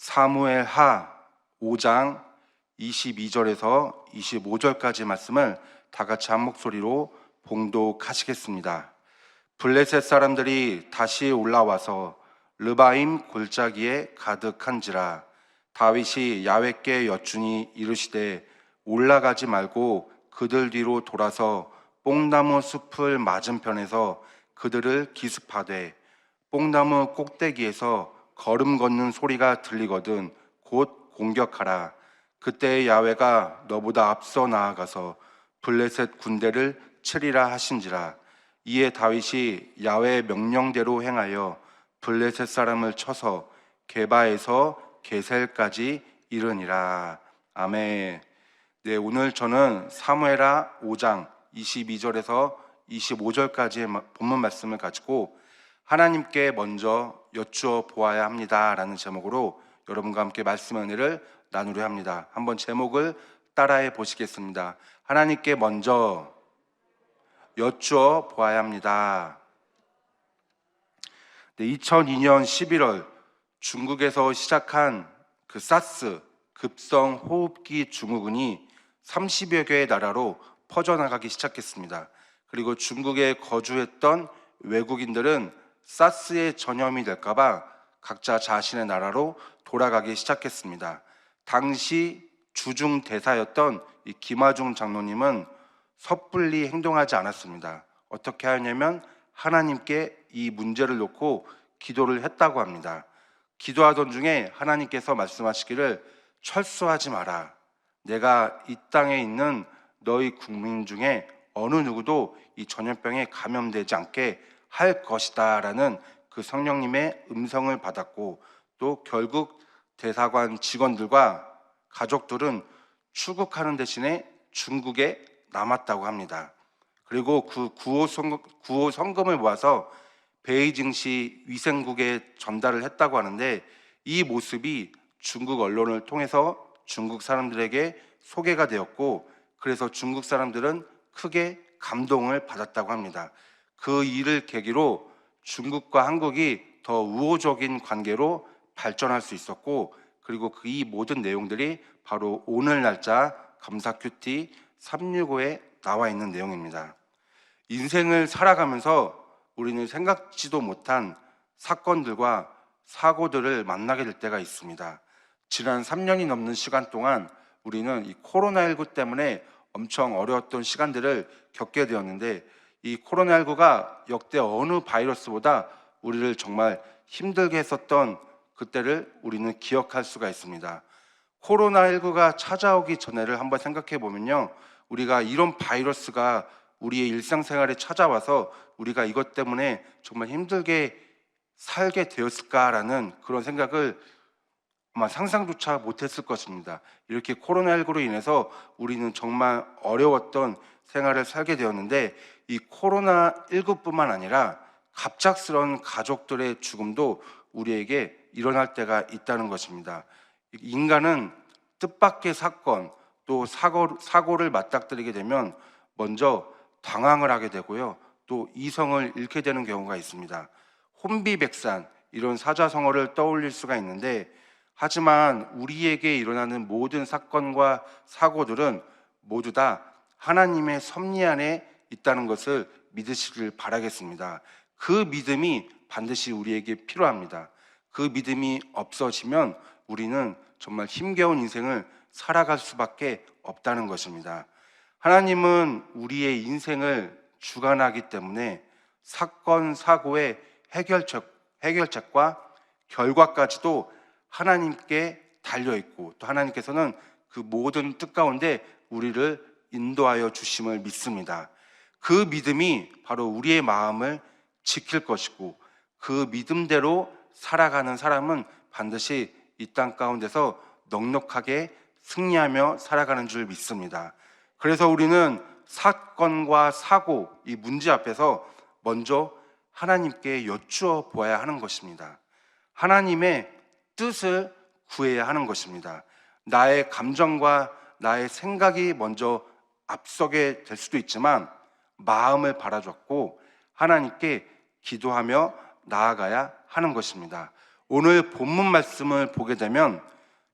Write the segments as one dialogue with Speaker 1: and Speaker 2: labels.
Speaker 1: 사무엘하 5장 22절에서 25절까지 말씀을 다 같이 한 목소리로 봉독하시겠습니다. 블레셋 사람들이 다시 올라와서 르바임 골짜기에 가득한지라. 다윗이 야훼께 여쭈니 이르시되 올라가지 말고 그들 뒤로 돌아서 뽕나무 숲을 맞은편에서 그들을 기습하되 뽕나무 꼭대기에서 걸음 걷는 소리가 들리거든 곧 공격하라. 그때 야훼가 너보다 앞서 나아가서 블레셋 군대를 치리라 하신지라. 이에 다윗이 야훼의 명령대로 행하여 블레셋 사람을 쳐서 게바에서 게셀까지 이르니라. 아멘. 네, 오늘 저는 사무엘하 5장 22절에서 25절까지의 본문 말씀을 가지고 하나님께 먼저 여쭈어 보아야 합니다 라는 제목으로 여러분과 함께 말씀의 은혜를 나누려 합니다. 한번 제목을 따라해 보시겠습니다. 하나님께 먼저 여쭈어 보아야 합니다. 네, 2002년 11월 중국에서 시작한 그 사스 급성 호흡기 증후군이 30여 개의 나라로 퍼져나가기 시작했습니다. 그리고 중국에 거주했던 외국인들은 사스에 전염이 될까봐 각자 자신의 나라로 돌아가기 시작했습니다. 당시 주중 대사였던 이 김화중 장로님은 섣불리 행동하지 않았습니다. 어떻게 하냐면 하나님께 이 문제를 놓고 기도를 했다고 합니다. 기도하던 중에 하나님께서 말씀하시기를 철수하지 마라. 내가 이 땅에 있는 너희 국민 중에 어느 누구도 이 전염병에 감염되지 않게 할 것이다 라는 그 성령님의 음성을 받았고, 또 결국 대사관 직원들과 가족들은 출국하는 대신에 중국에 남았다고 합니다. 그리고 그 구호 성금을 모아서 베이징시 위생국에 전달을 했다고 하는데, 이 모습이 중국 언론을 통해서 중국 사람들에게 소개가 되었고, 그래서 중국 사람들은 크게 감동을 받았다고 합니다. 그 일을 계기로 중국과 한국이 더 우호적인 관계로 발전할 수 있었고, 그리고 그 이 모든 내용들이 바로 오늘 날짜 감사 큐티 365에 나와 있는 내용입니다. 인생을 살아가면서 우리는 생각지도 못한 사건들과 사고들을 만나게 될 때가 있습니다. 지난 3년이 넘는 시간 동안 우리는 이 코로나19 때문에 엄청 어려웠던 시간들을 겪게 되었는데, 이 코로나19가 역대 어느 바이러스보다 우리를 정말 힘들게 했었던 그때를 우리는 기억할 수가 있습니다. 코로나19가 찾아오기 전에를 한번 생각해 보면요, 우리가 이런 바이러스가 우리의 일상생활에 찾아와서 우리가 이것 때문에 정말 힘들게 살게 되었을까라는 그런 생각을 아마 상상조차 못했을 것입니다. 이렇게 코로나19로 인해서 우리는 정말 어려웠던 생활을 살게 되었는데, 이 코로나19뿐만 아니라 갑작스러운 가족들의 죽음도 우리에게 일어날 때가 있다는 것입니다. 인간은 뜻밖의 사건, 또 사고를 맞닥뜨리게 되면 먼저 당황을 하게 되고요, 또 이성을 잃게 되는 경우가 있습니다. 혼비백산, 이런 사자성어를 떠올릴 수가 있는데, 하지만 우리에게 일어나는 모든 사건과 사고들은 모두 다 하나님의 섭리 안에 있다는 것을 믿으시길 바라겠습니다. 그 믿음이 반드시 우리에게 필요합니다. 그 믿음이 없어지면 우리는 정말 힘겨운 인생을 살아갈 수밖에 없다는 것입니다. 하나님은 우리의 인생을 주관하기 때문에 사건, 사고의 해결책과 결과까지도 하나님께 달려있고, 또 하나님께서는 그 모든 뜻 가운데 우리를 인도하여 주심을 믿습니다. 그 믿음이 바로 우리의 마음을 지킬 것이고, 그 믿음대로 살아가는 사람은 반드시 이 땅 가운데서 넉넉하게 승리하며 살아가는 줄 믿습니다. 그래서 우리는 사건과 사고, 이 문제 앞에서 먼저 하나님께 여쭈어 보아야 하는 것입니다. 하나님의 뜻을 구해야 하는 것입니다. 나의 감정과 나의 생각이 먼저 앞서게 될 수도 있지만 마음을 바라줬고 하나님께 기도하며 나아가야 하는 것입니다. 오늘 본문 말씀을 보게 되면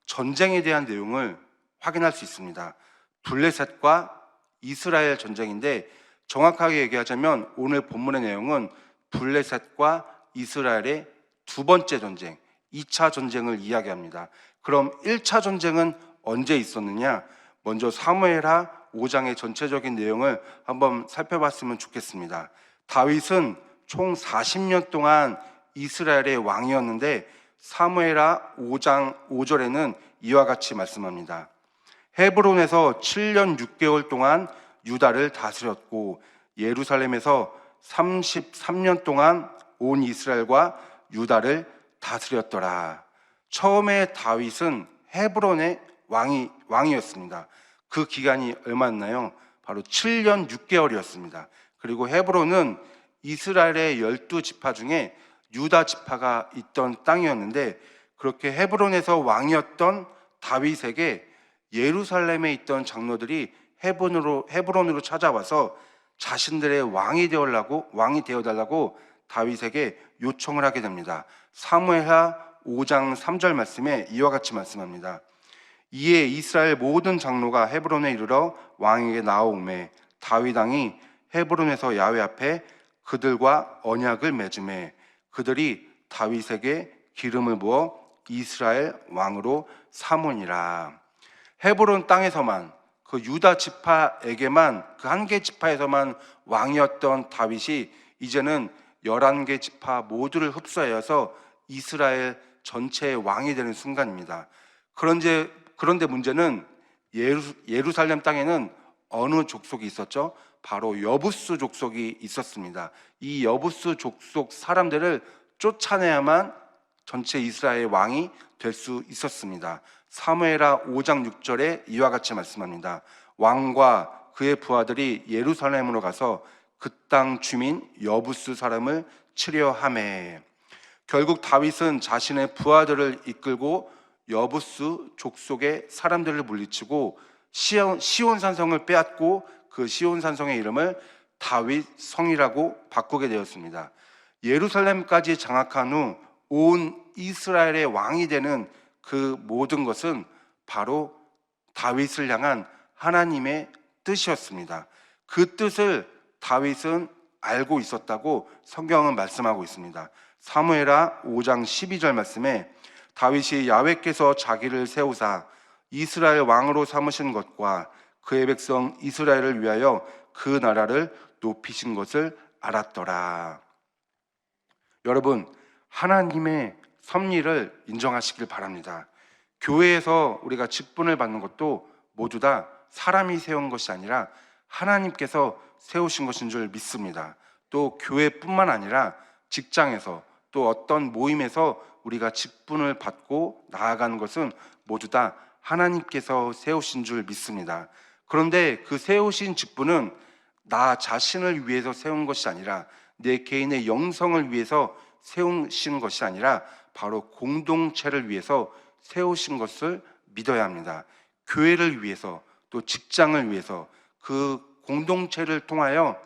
Speaker 1: 전쟁에 대한 내용을 확인할 수 있습니다. 블레셋과 이스라엘 전쟁인데, 정확하게 얘기하자면 오늘 본문의 내용은 블레셋과 이스라엘의 두 번째 전쟁, 2차 전쟁을 이야기합니다. 그럼 1차 전쟁은 언제 있었느냐? 먼저 사무엘하 5장의 전체적인 내용을 한번 살펴봤으면 좋겠습니다. 다윗은 총 40년 동안 이스라엘의 왕이었는데, 사무엘하 5장 5절에는 이와 같이 말씀합니다. 헤브론에서 7년 6개월 동안 유다를 다스렸고, 예루살렘에서 33년 동안 온 이스라엘과 유다를 다스렸더라. 처음에 다윗은 헤브론의 왕이었습니다. 그 기간이 얼마였나요? 바로 7년 6개월이었습니다. 그리고 헤브론은 이스라엘의 12지파 중에 유다 지파가 있던 땅이었는데, 그렇게 헤브론에서 왕이었던 다윗에게 예루살렘에 있던 장로들이 헤브론으로 찾아와서 자신들의 왕이 되어달라고 다윗에게 요청을 하게 됩니다. 사무엘하 5장 3절 말씀에 이와 같이 말씀합니다. 이에 이스라엘 모든 장로가 헤브론에 이르러 왕에게 나아오매 다윗 왕이 헤브론에서 야훼 앞에 그들과 언약을 맺음에 그들이 다윗에게 기름을 부어 이스라엘 왕으로 삼으니라. 헤브론 땅에서만, 그 유다 지파에게만, 그 한 개 지파에서만 왕이었던 다윗이 이제는 11개 지파 모두를 흡수하여서 이스라엘 전체의 왕이 되는 순간입니다. 그런데 문제는 예루살렘 땅에는 어느 족속이 있었죠? 바로 여부수 족속이 있었습니다. 이 여부수 족속 사람들을 쫓아내야만 전체 이스라엘 왕이 될 수 있었습니다. 사무엘하 5장 6절에 이와 같이 말씀합니다. 왕과 그의 부하들이 예루살렘으로 가서 그 땅 주민 여부수 사람을 치려 하매, 결국 다윗은 자신의 부하들을 이끌고 여부수 족속의 사람들을 물리치고 시온 산성을 빼앗고 그 시온 산성의 이름을 다윗 성이라고 바꾸게 되었습니다. 예루살렘까지 장악한 후 온 이스라엘의 왕이 되는 그 모든 것은 바로 다윗을 향한 하나님의 뜻이었습니다. 그 뜻을 다윗은 알고 있었다고 성경은 말씀하고 있습니다. 사무엘하 5장 12절 말씀에 다윗이 야훼께서 자기를 세우사 이스라엘 왕으로 삼으신 것과 그의 백성 이스라엘을 위하여 그 나라를 높이신 것을 알았더라. 여러분, 하나님의 섭리를 인정하시길 바랍니다. 교회에서 우리가 직분을 받는 것도 모두 다 사람이 세운 것이 아니라 하나님께서 세우신 것인 줄 믿습니다. 또 교회뿐만 아니라 직장에서, 또 어떤 모임에서 우리가 직분을 받고 나아가는 것은 모두 다 하나님께서 세우신 줄 믿습니다. 그런데 그 세우신 직분은 나 자신을 위해서 세운 것이 아니라, 내 개인의 영성을 위해서 세우신 것이 아니라 바로 공동체를 위해서 세우신 것을 믿어야 합니다. 교회를 위해서, 또 직장을 위해서, 그 공동체를 통하여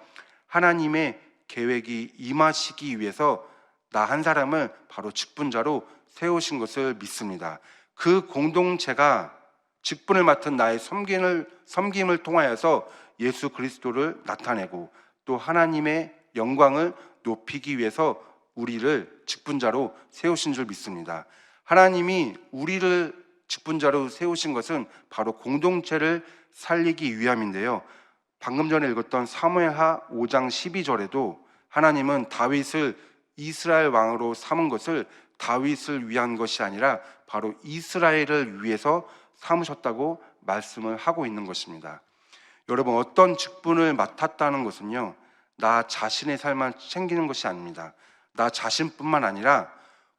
Speaker 1: 하나님의 계획이 임하시기 위해서 나 한 사람을 바로 직분자로 세우신 것을 믿습니다. 그 공동체가 직분을 맡은 나의 섬김을 통하여서 예수 그리스도를 나타내고 또 하나님의 영광을 높이기 위해서 우리를 직분자로 세우신 줄 믿습니다. 하나님이 우리를 직분자로 세우신 것은 바로 공동체를 살리기 위함인데요. 방금 전에 읽었던 사무엘하 5장 12절에도 하나님은 다윗을 이스라엘 왕으로 삼은 것을 다윗을 위한 것이 아니라 바로 이스라엘을 위해서 삼으셨다고 말씀을 하고 있는 것입니다. 여러분, 어떤 직분을 맡았다는 것은요, 나 자신의 삶만 챙기는 것이 아닙니다. 나 자신뿐만 아니라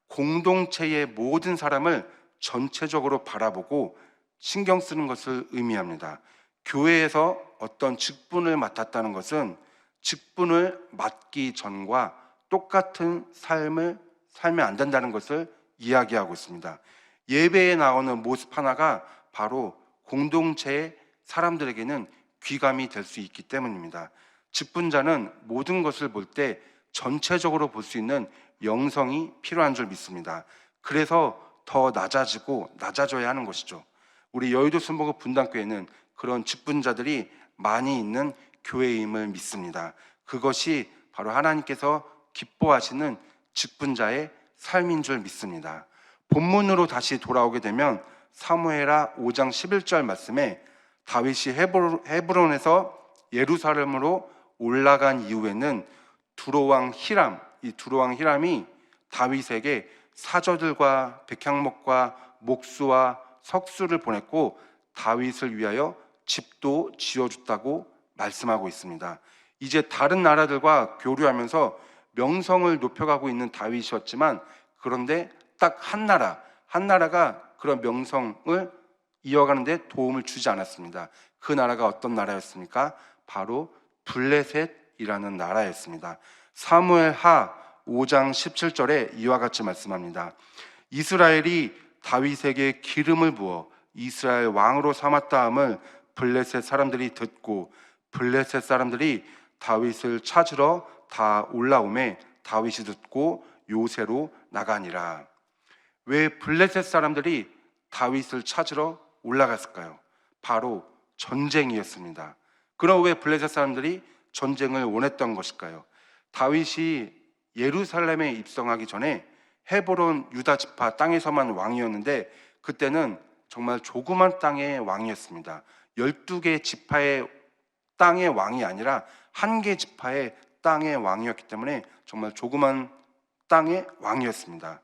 Speaker 1: 공동체의 모든 사람을 전체적으로 바라보고 신경 쓰는 것을 의미합니다. 교회에서 어떤 직분을 맡았다는 것은 직분을 맡기 전과 똑같은 삶을 살면 안 된다는 것을 이야기하고 있습니다. 예배에 나오는 모습 하나가 바로 공동체의 사람들에게는 귀감이 될 수 있기 때문입니다. 직분자는 모든 것을 볼 때 전체적으로 볼 수 있는 영성이 필요한 줄 믿습니다. 그래서 더 낮아져야 하는 것이죠. 우리 여의도 순복음 분당교회는 그런 직분자들이 많이 있는 교회임을 믿습니다. 그것이 바로 하나님께서 기뻐하시는 직분자의 삶인 줄 믿습니다. 본문으로 다시 돌아오게 되면 사무엘하 5장 11절 말씀에 다윗이 헤브론에서 예루살렘으로 올라간 이후에는 두로왕 히람, 이 두로왕 히람이 다윗에게 사저들과 백향목과 목수와 석수를 보냈고 다윗을 위하여 집도 지어줬다고 말씀하고 있습니다. 이제 다른 나라들과 교류하면서 명성을 높여가고 있는 다윗이었지만, 그런데 딱 한 나라가 그런 명성을 이어가는데 도움을 주지 않았습니다. 그 나라가 어떤 나라였습니까? 바로 블레셋이라는 나라였습니다. 사무엘하 5장 17절에 이와 같이 말씀합니다. 이스라엘이 다윗에게 기름을 부어 이스라엘 왕으로 삼았다함을 블레셋 사람들이 듣고 블레셋 사람들이 다윗을 찾으러 다 올라오매 다윗이 듣고 요새로 나가니라. 왜 블레셋 사람들이 다윗을 찾으러 올라갔을까요? 바로 전쟁이었습니다. 그럼 왜 블레셋 사람들이 전쟁을 원했던 것일까요? 다윗이 예루살렘에 입성하기 전에 헤브론 유다 지파 땅에서만 왕이었는데, 그때는 정말 조그만 땅의 왕이었습니다. 12개 지파의 땅의 왕이 아니라 한 개 지파의 땅의 왕이었기 때문에 정말 조그만 땅의 왕이었습니다.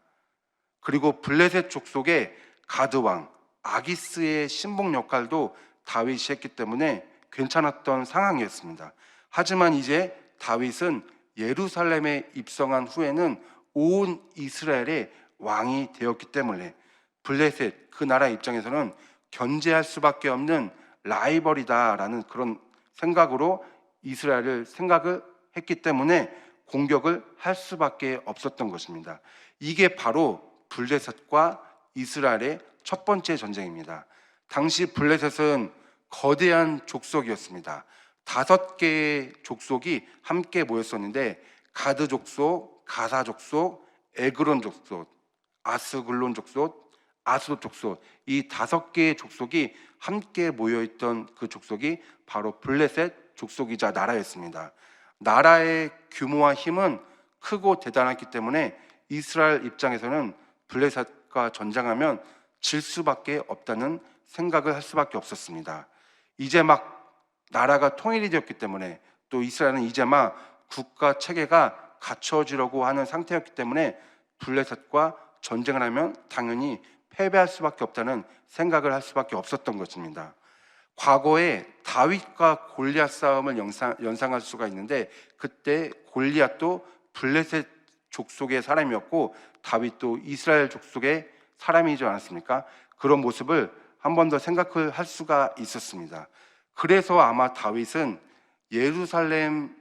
Speaker 1: 그리고 블레셋 족속의 가드왕 아기스의 신복 역할도 다윗이 했기 때문에 괜찮았던 상황이었습니다. 하지만 이제 다윗은 예루살렘에 입성한 후에는 온 이스라엘의 왕이 되었기 때문에 블레셋, 그 나라 입장에서는 견제할 수밖에 없는 라이벌이다라는 그런 생각으로 이스라엘을 생각을 했기 때문에 공격을 할 수밖에 없었던 것입니다. 이게 바로 블레셋과 이스라엘의 첫 번째 전쟁입니다. 당시 블레셋은 거대한 족속이었습니다. 5개의 족속이 함께 모였었는데, 가드 족속, 가사 족속, 에그론 족속, 아스글론 족속, 아스돗 족속, 이 5개의 족속이 함께 모여있던 그 족속이 바로 블레셋 족속이자 나라였습니다. 나라의 규모와 힘은 크고 대단했기 때문에 이스라엘 입장에서는 블레셋과 전쟁하면 질 수밖에 없다는 생각을 할 수밖에 없었습니다. 이제 막 나라가 통일이 되었기 때문에, 또 이스라엘은 이제 막 국가 체계가 갖춰지려고 하는 상태였기 때문에 블레셋과 전쟁을 하면 당연히 패배할 수밖에 없다는 생각을 할 수밖에 없었던 것입니다. 과거에 다윗과 골리앗 싸움을 연상할 수가 있는데, 그때 골리앗도 블레셋 족속의 사람이었고 다윗도 이스라엘 족속의 사람이지 않았습니까? 그런 모습을 한 번 더 생각을 할 수가 있었습니다. 그래서 아마 다윗은 예루살렘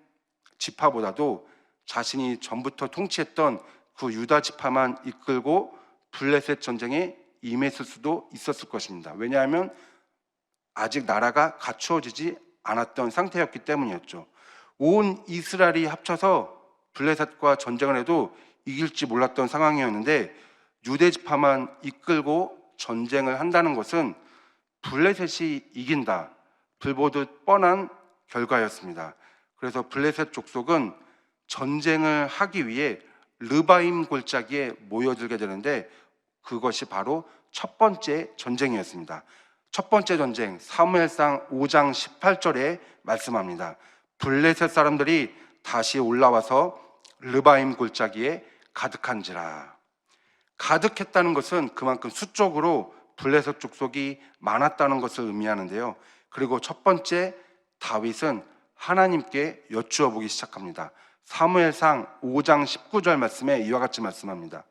Speaker 1: 지파보다도 자신이 전부터 통치했던 그 유다 지파만 이끌고 블레셋 전쟁에 임했을 수도 있었을 것입니다. 왜냐하면 아직 나라가 갖추어지지 않았던 상태였기 때문이었죠. 온 이스라엘이 합쳐서 블레셋과 전쟁을 해도 이길지 몰랐던 상황이었는데, 유대 지파만 이끌고 전쟁을 한다는 것은 블레셋이 이긴다, 불보듯 뻔한 결과였습니다. 그래서 블레셋 족속은 전쟁을 하기 위해 르바임 골짜기에 모여들게 되는데, 그것이 바로 첫 번째 전쟁이었습니다. 첫 번째 전쟁, 사무엘상 5장 18절에 말씀합니다. 블레셋 사람들이 다시 올라와서 르바임 골짜기에 가득한지라. 가득했다는 것은 그만큼 수적으로 블레셋 족속이 많았다는 것을 의미하는데요. 그리고 첫 번째, 다윗은 하나님께 여쭈어 보기 시작합니다. 사무엘상 5장 19절 말씀에 이와 같이 말씀합니다.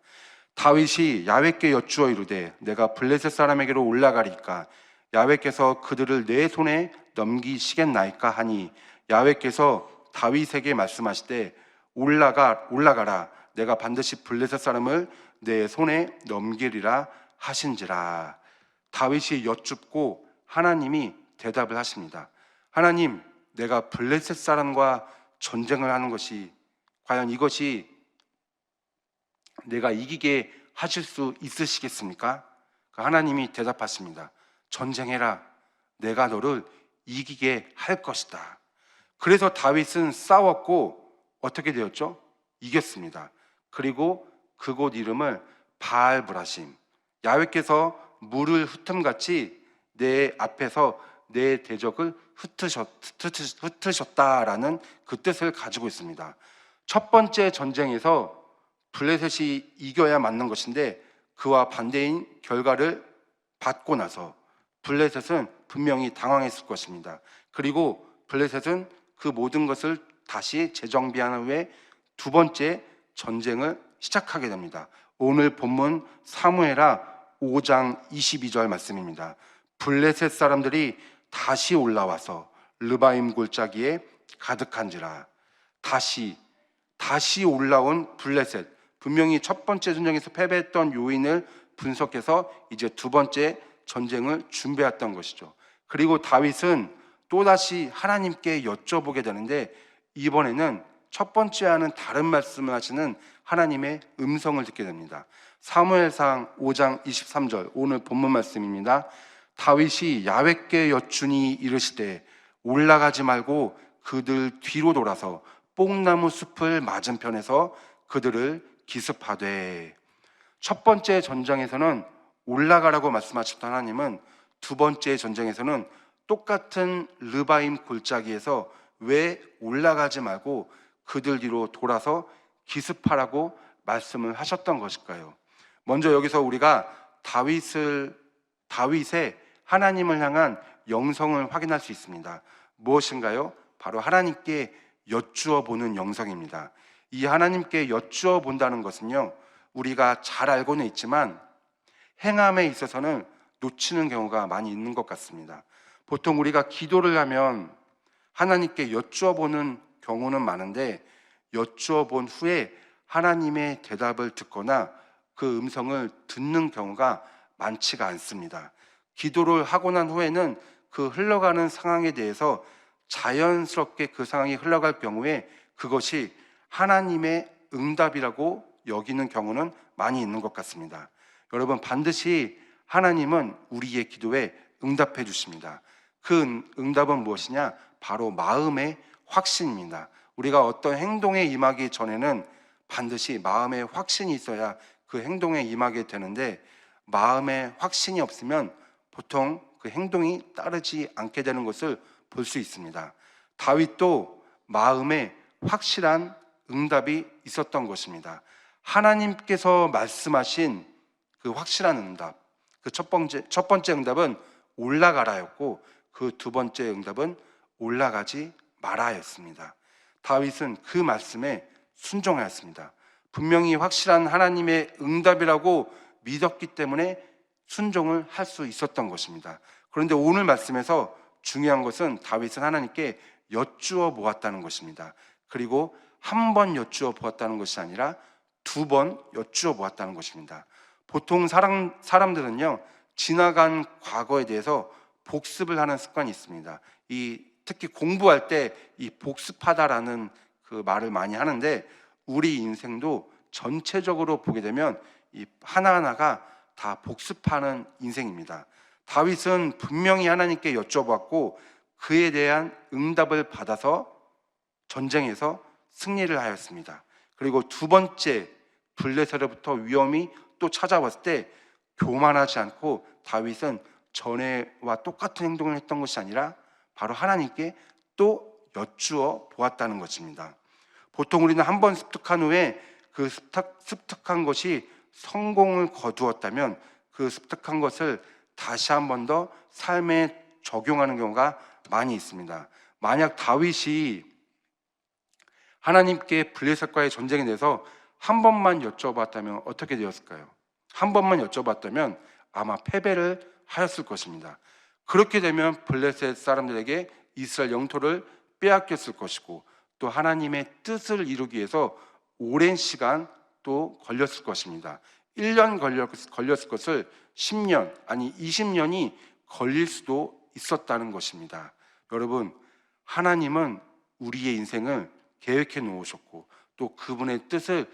Speaker 1: 다윗이 야훼께 여쭈어 이르되 내가 블레셋 사람에게로 올라가리까 야훼께서 그들을 내 손에 넘기시겠나이까 하니, 야훼께서 다윗에게 말씀하시되 올라가라, 내가 반드시 블레셋 사람을 내 손에 넘기리라 하신지라. 다윗이 여쭙고 하나님이 대답을 하십니다. 하나님, 내가 블레셋 사람과 전쟁을 하는 것이 과연 이것이 내가 이기게 하실 수 있으시겠습니까? 그 하나님이 대답하십니다. 전쟁해라. 내가 너를 이기게 할 것이다. 그래서 다윗은 싸웠고 어떻게 되었죠? 이겼습니다. 그리고 그곳 이름을 바알브라심, 야훼께서 물을 흩음같이 내 앞에서 내 대적을 흩으셨다라는 그 뜻을 가지고 있습니다. 첫 번째 전쟁에서 블레셋이 이겨야 맞는 것인데 그와 반대인 결과를 받고 나서 블레셋은 분명히 당황했을 것입니다. 그리고 블레셋은 그 모든 것을 다시 재정비한 후에 두 번째 전쟁을 시작하게 됩니다. 오늘 본문 사무엘하 5장 22절 말씀입니다. 블레셋 사람들이 다시 올라와서 르바임 골짜기에 가득한지라. 다시 올라온 블레셋, 분명히 첫 번째 전쟁에서 패배했던 요인을 분석해서 이제 두 번째 전쟁을 준비했던 것이죠. 그리고 다윗은 또다시 하나님께 여쭤보게 되는데 이번에는 첫 번째와는 다른 말씀을 하시는 하나님의 음성을 듣게 됩니다. 사무엘상 5장 23절 오늘 본문 말씀입니다. 다윗이 야훼께 여쭈니 이르시되 올라가지 말고 그들 뒤로 돌아서 뽕나무 숲을 맞은편에서 그들을 기습하되. 첫 번째 전쟁에서는 올라가라고 말씀하셨던 하나님은 두 번째 전쟁에서는 똑같은 르바임 골짜기에서 왜 올라가지 말고 그들 뒤로 돌아서 기습하라고 말씀을 하셨던 것일까요? 먼저 여기서 우리가 다윗의 하나님을 향한 영성을 확인할 수 있습니다. 무엇인가요? 바로 하나님께 여쭈어 보는 영성입니다. 이 하나님께 여쭈어 본다는 것은요, 우리가 잘 알고는 있지만 행함에 있어서는 놓치는 경우가 많이 있는 것 같습니다. 보통 우리가 기도를 하면 하나님께 여쭈어 보는 경우는 많은데 여쭈어 본 후에 하나님의 대답을 듣거나 그 음성을 듣는 경우가 많지가 않습니다. 기도를 하고 난 후에는 그 흘러가는 상황에 대해서 자연스럽게 그 상황이 흘러갈 경우에 그것이 하나님의 응답이라고 여기는 경우는 많이 있는 것 같습니다. 여러분, 반드시 하나님은 우리의 기도에 응답해 주십니다. 그 응답은 무엇이냐? 바로 마음의 확신입니다. 우리가 어떤 행동에 임하기 전에는 반드시 마음의 확신이 있어야 그 행동에 임하게 되는데 마음의 확신이 없으면 보통 그 행동이 따르지 않게 되는 것을 볼 수 있습니다. 다윗도 마음에 확실한 응답이 있었던 것입니다. 하나님께서 말씀하신 그 확실한 응답, 그 첫 번째 응답은 올라가라였고 그 두 번째 응답은 올라가지 마라였습니다. 다윗은 그 말씀에 순종하였습니다. 분명히 확실한 하나님의 응답이라고 믿었기 때문에 순종을 할 수 있었던 것입니다. 그런데 오늘 말씀에서 중요한 것은 다윗은 하나님께 여쭈어 보았다는 것입니다. 그리고 한 번 여쭈어 보았다는 것이 아니라 두 번 여쭈어 보았다는 것입니다. 보통 사람들은요, 지나간 과거에 대해서 복습을 하는 습관이 있습니다. 특히 공부할 때 이 복습하다라는 그 말을 많이 하는데 우리 인생도 전체적으로 보게 되면 이 하나하나가 다 복습하는 인생입니다. 다윗은 분명히 하나님께 여쭤봤고 그에 대한 응답을 받아서 전쟁에서 승리를 하였습니다. 그리고 두 번째 블레셋으로부터 위험이 또 찾아왔을 때 교만하지 않고 다윗은 전에와 똑같은 행동을 했던 것이 아니라 바로 하나님께 또 여쭈어 보았다는 것입니다. 보통 우리는 한 번 습득한 후에 그 습득한 것이 성공을 거두었다면 그 습득한 것을 다시 한 번 더 삶에 적용하는 경우가 많이 있습니다. 만약 다윗이 하나님께 블레셋과의 전쟁에 대해서 한 번만 여쭤봤다면 어떻게 되었을까요? 한 번만 여쭤봤다면 아마 패배를 하였을 것입니다. 그렇게 되면 블레셋 사람들에게 이스라엘 영토를 빼앗겼을 것이고 또 하나님의 뜻을 이루기 위해서 오랜 시간 또 걸렸을 것입니다. 1년 걸렸을 것을 10년 아니 20년이 걸릴 수도 있었다는 것입니다. 여러분, 하나님은 우리의 인생을 계획해 놓으셨고 또 그분의 뜻을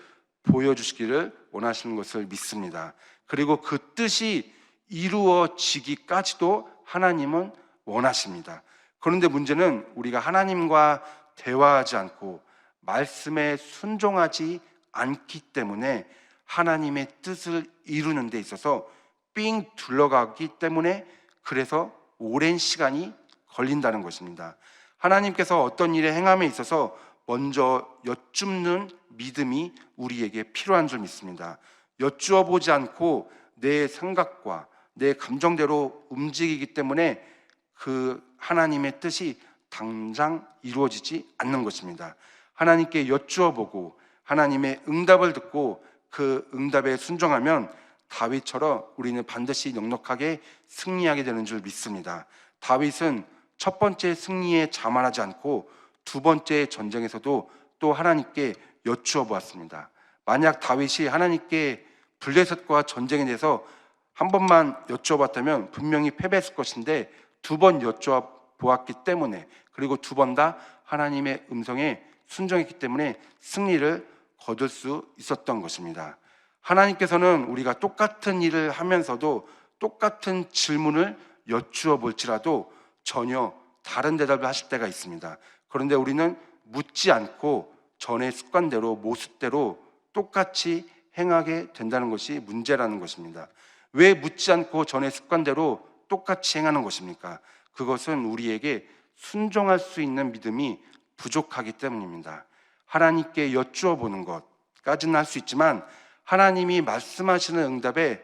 Speaker 1: 보여주시기를 원하시는 것을 믿습니다. 그리고 그 뜻이 이루어지기까지도 하나님은 원하십니다. 그런데 문제는 우리가 하나님과 대화하지 않고 말씀에 순종하지 않기 때문에 하나님의 뜻을 이루는 데 있어서 삥 둘러가기 때문에 그래서 오랜 시간이 걸린다는 것입니다. 하나님께서 어떤 일의 행함에 있어서 먼저 여쭙는 믿음이 우리에게 필요한 줄 믿습니다. 여쭈어 보지 않고 내 생각과 내 감정대로 움직이기 때문에 그 하나님의 뜻이 당장 이루어지지 않는 것입니다. 하나님께 여쭈어 보고 하나님의 응답을 듣고 그 응답에 순종하면 다윗처럼 우리는 반드시 넉넉하게 승리하게 되는 줄 믿습니다. 다윗은 첫 번째 승리에 자만하지 않고 두 번째 전쟁에서도 또 하나님께 여쭈어 보았습니다. 만약 다윗이 하나님께 블레셋과 전쟁에 대해서 한 번만 여쭈어봤다면 분명히 패배했을 것인데 두 번 여쭈어 보았기 때문에, 그리고 두 번 다 하나님의 음성에 순종했기 때문에 승리를 거둘 수 있었던 것입니다. 하나님께서는 우리가 똑같은 일을 하면서도 똑같은 질문을 여쭈어 볼지라도 전혀 다른 대답을 하실 때가 있습니다. 그런데 우리는 묻지 않고 전의 습관대로, 모습대로 똑같이 행하게 된다는 것이 문제라는 것입니다. 왜 묻지 않고 전의 습관대로 똑같이 행하는 것입니까? 그것은 우리에게 순종할 수 있는 믿음이 부족하기 때문입니다. 하나님께 여쭈어 보는 것까지는 할 수 있지만 하나님이 말씀하시는 응답에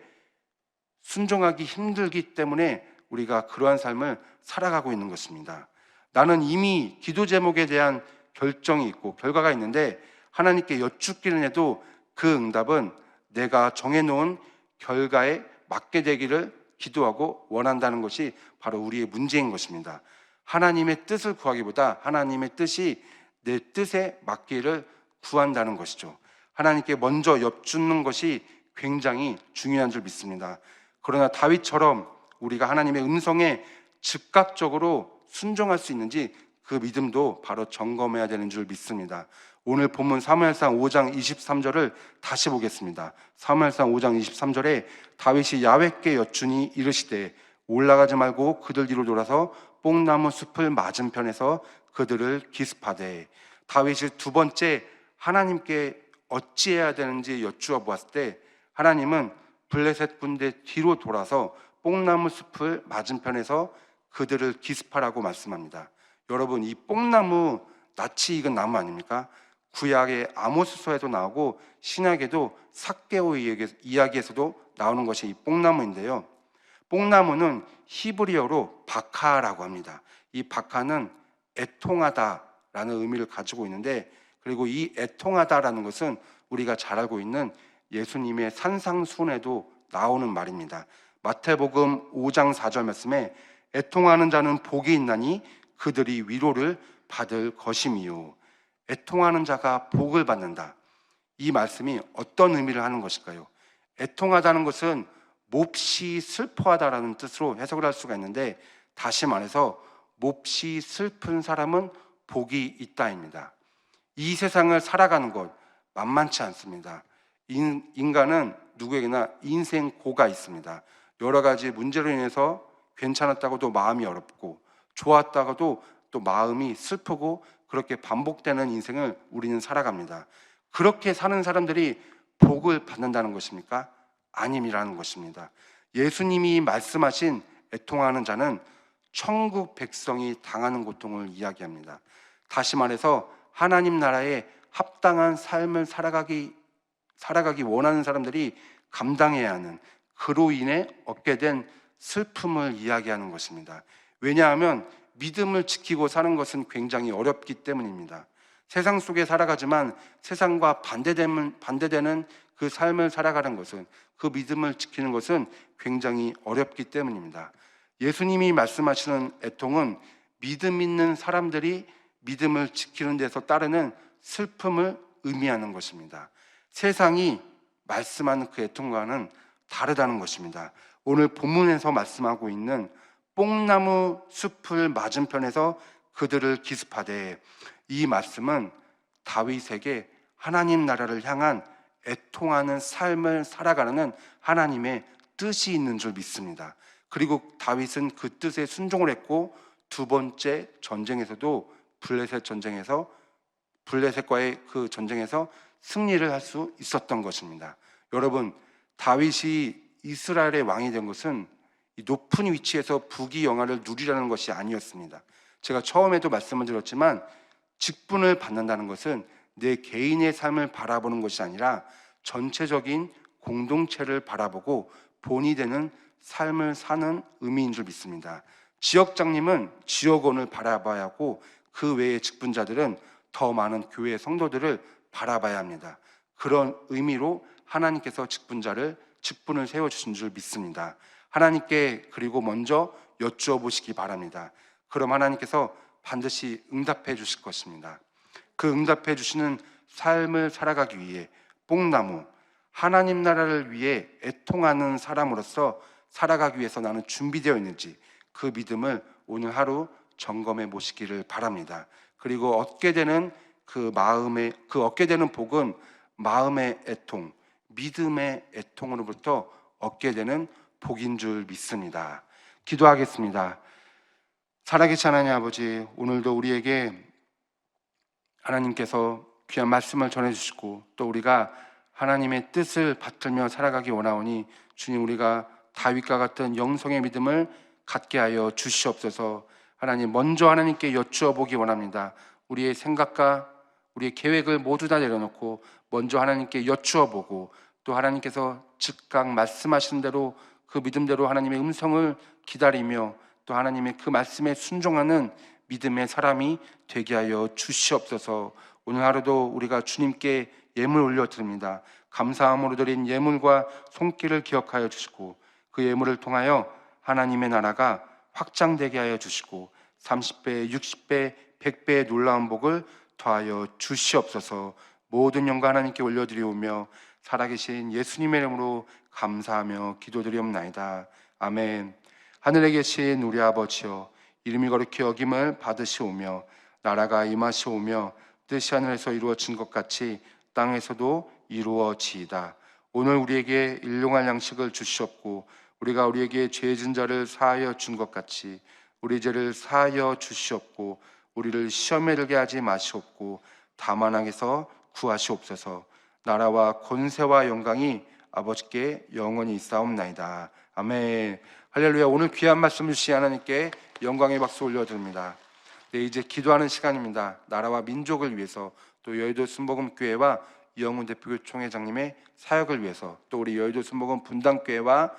Speaker 1: 순종하기 힘들기 때문에 우리가 그러한 삶을 살아가고 있는 것입니다. 나는 이미 기도 제목에 대한 결정이 있고 결과가 있는데 하나님께 여쭙기는 해도 그 응답은 내가 정해놓은 결과에 맞게 되기를 기도하고 원한다는 것이 바로 우리의 문제인 것입니다. 하나님의 뜻을 구하기보다 하나님의 뜻이 내 뜻에 맞기를 구한다는 것이죠. 하나님께 먼저 여쭙는 것이 굉장히 중요한 줄 믿습니다. 그러나 다윗처럼 우리가 하나님의 음성에 즉각적으로 순종할 수 있는지 그 믿음도 바로 점검해야 되는 줄 믿습니다. 오늘 본문 사무엘상 5장 23절을 다시 보겠습니다. 사무엘상 5장 23절에 다윗이 야훼께 여쭈니 이르시되 올라가지 말고 그들 뒤로 돌아서 뽕나무 숲을 맞은편에서 그들을 기습하되, 다윗이 두 번째 하나님께 어찌해야 되는지 여쭈어 보았을 때 하나님은 블레셋 군대 뒤로 돌아서 뽕나무 숲을 맞은편에서 그들을 기습하라고 말씀합니다. 여러분, 이 뽕나무 낯이 익은 나무 아닙니까? 구약의 아모스서에도 나오고 신약에도 삭개오 이야기에서도 나오는 것이 이 뽕나무인데요. 뽕나무는 히브리어로 바카라고 합니다. 이 바카는 애통하다라는 의미를 가지고 있는데, 그리고 이 애통하다라는 것은 우리가 잘 알고 있는 예수님의 산상수훈에도 나오는 말입니다. 마태복음 5장 4절 말씀에 애통하는 자는 복이 있나니 그들이 위로를 받을 것임이요. 애통하는 자가 복을 받는다. 이 말씀이 어떤 의미를 하는 것일까요? 애통하다는 것은 몹시 슬퍼하다라는 뜻으로 해석을 할 수가 있는데, 다시 말해서 몹시 슬픈 사람은 복이 있다입니다. 이 세상을 살아가는 것 만만치 않습니다. 인간은 누구에게나 인생 고가 있습니다. 여러 가지 문제로 인해서 괜찮았다고도 마음이 어렵고 좋았다고도 또 마음이 슬프고 그렇게 반복되는 인생을 우리는 살아갑니다. 그렇게 사는 사람들이 복을 받는다는 것입니까? 아님이라는 것입니다. 예수님이 말씀하신 애통하는 자는 천국 백성이 당하는 고통을 이야기합니다. 다시 말해서 하나님 나라에 합당한 삶을 살아가기 원하는 사람들이 감당해야 하는, 그로 인해 얻게 된 슬픔을 이야기하는 것입니다. 왜냐하면 믿음을 지키고 사는 것은 굉장히 어렵기 때문입니다. 세상 속에 살아가지만 세상과 반대되는 그 삶을 살아가는 것은, 그 믿음을 지키는 것은 굉장히 어렵기 때문입니다. 예수님이 말씀하시는 애통은 믿음 있는 사람들이 믿음을 지키는 데서 따르는 슬픔을 의미하는 것입니다. 세상이 말씀하는 그 애통과는 다르다는 것입니다. 오늘 본문에서 말씀하고 있는 뽕나무 숲을 맞은편에서 그들을 기습하되, 이 말씀은 다윗에게 하나님 나라를 향한 애통하는 삶을 살아가는 하나님의 뜻이 있는 줄 믿습니다. 그리고 다윗은 그 뜻에 순종을 했고 두 번째 전쟁에서도 블레셋과의 그 전쟁에서 승리를 할 수 있었던 것입니다. 여러분, 다윗이 이스라엘의 왕이 된 것은 이 높은 위치에서 부귀영화를 누리라는 것이 아니었습니다. 제가 처음에도 말씀을 드렸지만 직분을 받는다는 것은 내 개인의 삶을 바라보는 것이 아니라 전체적인 공동체를 바라보고 본이 되는 삶을 사는 의미인 줄 믿습니다. 지역장님은 지역원을 바라봐야 하고 그 외의 직분자들은 더 많은 교회 성도들을 바라봐야 합니다. 그런 의미로 하나님께서 직분을 세워주신 줄 믿습니다. 하나님께 그리고 먼저 여쭈어 보시기 바랍니다. 그럼 하나님께서 반드시 응답해 주실 것입니다. 그 응답해 주시는 삶을 살아가기 위해 뽕나무, 하나님 나라를 위해 애통하는 사람으로서 살아가기 위해서 나는 준비되어 있는지 그 믿음을 오늘 하루 점검해 보시기를 바랍니다. 그리고 얻게 되는 얻게 되는 복은 마음의 애통, 믿음의 애통으로부터 얻게 되는 복인 줄 믿습니다. 기도하겠습니다. 살아계신 하나님 아버지, 오늘도 우리에게 하나님께서 귀한 말씀을 전해주시고 또 우리가 하나님의 뜻을 받들며 살아가기 원하오니 주님, 우리가 다윗과 같은 영성의 믿음을 갖게 하여 주시옵소서. 하나님, 먼저 하나님께 여쭈어 보기 원합니다. 우리의 생각과 우리의 계획을 모두 다 내려놓고 먼저 하나님께 여쭈어 보고 또 하나님께서 즉각 말씀하신 대로 그 믿음대로 하나님의 음성을 기다리며 또 하나님의 그 말씀에 순종하는 믿음의 사람이 되게 하여 주시옵소서. 오늘 하루도 우리가 주님께 예물 올려드립니다. 감사함으로 드린 예물과 손길을 기억하여 주시고 그 예물을 통하여 하나님의 나라가 확장되게 하여 주시고 30배, 60배, 100배의 놀라운 복을 더하여 주시옵소서. 모든 영광 하나님께 올려드리오며 살아계신 예수님의 이름으로 감사하며 기도드리옵나이다. 아멘. 하늘에 계신 우리 아버지여, 이름이 거룩히 여김을 받으시오며 나라가 임하시오며 뜻이 하늘에서 이루어진 것 같이 땅에서도 이루어지이다. 오늘 우리에게 일용할 양식을 주시옵고 우리가 우리에게 죄 진 자를 사하여 준 것 같이 우리 죄를 사하여 주시옵고 우리를 시험에 들게 하지 마시옵고 다만 악에서 구하시옵소서. 나라와 권세와 영광이 아버지께 영원히 있사옵나이다. 아멘. 할렐루야. 오늘 귀한 말씀 주신 하나님께 영광의 박수 올려드립니다. 네, 이제 기도하는 시간입니다. 나라와 민족을 위해서 또 여의도 순복음교회와 이영훈 대표교 총회장님의 사역을 위해서 또 우리 여의도 순복음 분당교회와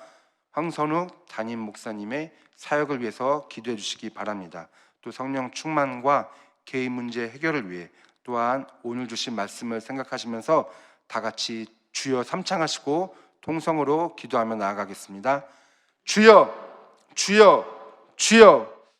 Speaker 1: 황선욱 담임 목사님의 사역을 위해서 기도해 주시기 바랍니다. 또 성령 충만과 개인 문제 해결을 위해 또한 오늘 주신 말씀을 생각하시면서 다 같이 주여 삼창하시고 통성으로 기도하며 나아가겠습니다. 주여, 주여, 주여.